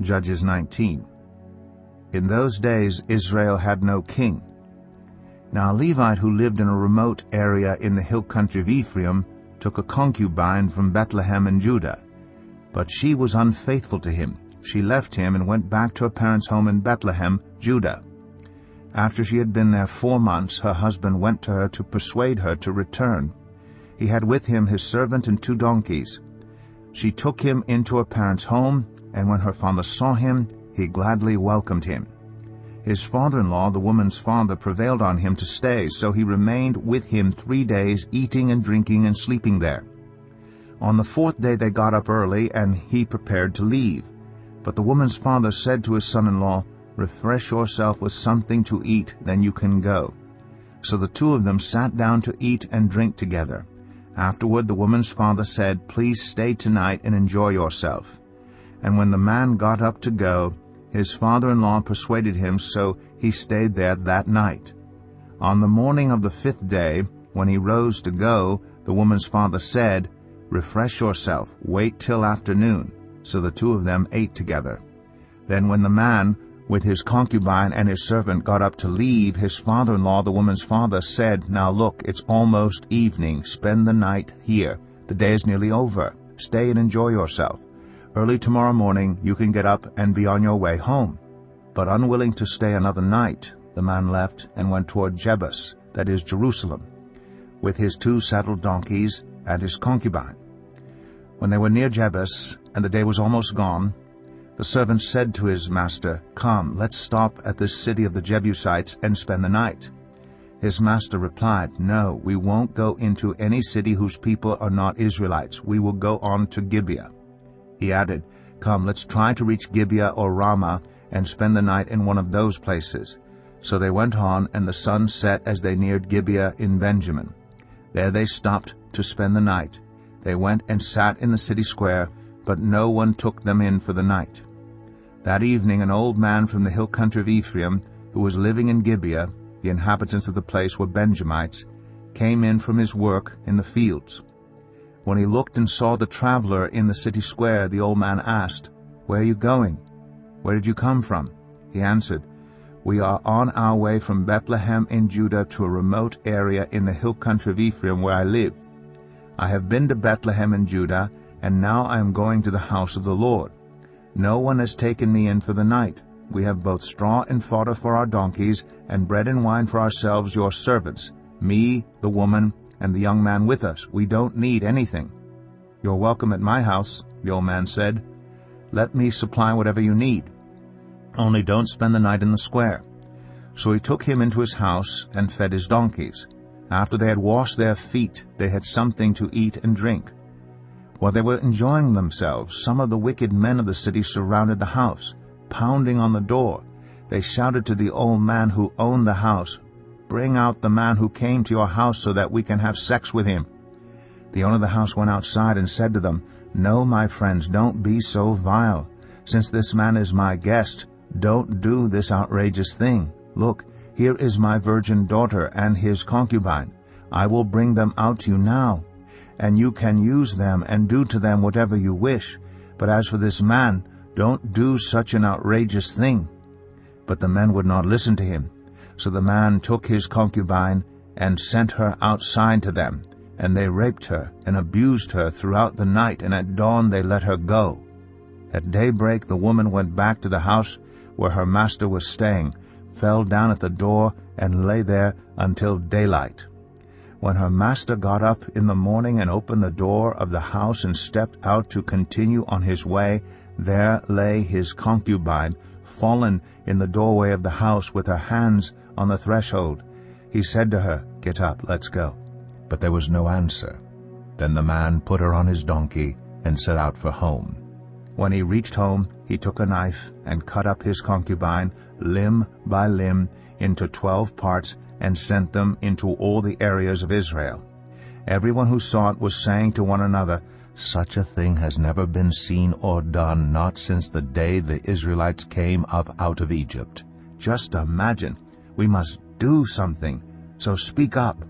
Judges 19. In those days Israel had no king. Now a Levite who lived in a remote area in the hill country of Ephraim took a concubine from Bethlehem in Judah. But she was unfaithful to him. She left him and went back to her parents' home in Bethlehem, Judah. After she had been there 4 months, her husband went to her to persuade her to return. He had with him his servant and 2 donkeys. She took him into her parents' home, and when her father saw him, he gladly welcomed him. His father-in-law, the woman's father, prevailed on him to stay, so he remained with him 3 days, eating and drinking and sleeping there. On the 4th day they got up early, and he prepared to leave. But the woman's father said to his son-in-law, "Refresh yourself with something to eat, then you can go." So the 2 of them sat down to eat and drink together. Afterward the woman's father said, "Please stay tonight and enjoy yourself." And when the man got up to go, his father-in-law persuaded him, so he stayed there that night. On the morning of the 5th day, when he rose to go, the woman's father said, "Refresh yourself, wait till afternoon." So the 2 of them ate together. Then when the man, with his concubine and his servant, got up to leave, his father-in-law, the woman's father, said, "Now look, it's almost evening. Spend the night here. The day is nearly over. Stay and enjoy yourself. Early tomorrow morning you can get up and be on your way home." But unwilling to stay another night, the man left and went toward Jebus, that is Jerusalem, with his 2 saddled donkeys and his concubine. When they were near Jebus, and the day was almost gone, the servant said to his master, "Come, let's stop at this city of the Jebusites and spend the night." His master replied, "No, we won't go into any city whose people are not Israelites. We will go on to Gibeah." He added, "Come, let's try to reach Gibeah or Ramah and spend the night in one of those places." So they went on, and the sun set as they neared Gibeah in Benjamin. There they stopped to spend the night. They went and sat in the city square, but no one took them in for the night. That evening an old man from the hill country of Ephraim, who was living in Gibeah, the inhabitants of the place were Benjamites, came in from his work in the fields. When he looked and saw the traveler in the city square, the old man asked, "Where are you going? Where did you come from?" He answered, "We are on our way from Bethlehem in Judah to a remote area in the hill country of Ephraim where I live. I have been to Bethlehem in Judah, and now I am going to the house of the Lord. No one has taken me in for the night. We have both straw and fodder for our donkeys, and bread and wine for ourselves, your servants, me, the woman, and the young man with us. We don't need anything." "You're welcome at my house," the old man said. "Let me supply whatever you need. Only don't spend the night in the square." So he took him into his house and fed his donkeys. After they had washed their feet, they had something to eat and drink. While they were enjoying themselves, some of the wicked men of the city surrounded the house, pounding on the door. They shouted to the old man who owned the house, "Bring out the man who came to your house so that we can have sex with him." The owner of the house went outside and said to them, "No, my friends, don't be so vile. Since this man is my guest, don't do this outrageous thing. Look, here is my virgin daughter and his concubine. I will bring them out to you now, and you can use them and do to them whatever you wish. But as for this man, don't do such an outrageous thing." But the men would not listen to him. So the man took his concubine and sent her outside to them, and they raped her and abused her throughout the night, and at dawn they let her go. At daybreak the woman went back to the house where her master was staying, fell down at the door, and lay there until daylight. When her master got up in the morning and opened the door of the house and stepped out to continue on his way, there lay his concubine, fallen in the doorway of the house with her hands on the threshold. He said to her, "Get up, let's go." But there was no answer. Then the man put her on his donkey and set out for home. When he reached home, he took a knife and cut up his concubine, limb by limb, into 12 parts, and sent them into all the areas of Israel. Everyone who saw it was saying to one another, "Such a thing has never been seen or done, not since the day the Israelites came up out of Egypt." Just imagine! We must do something, so speak up.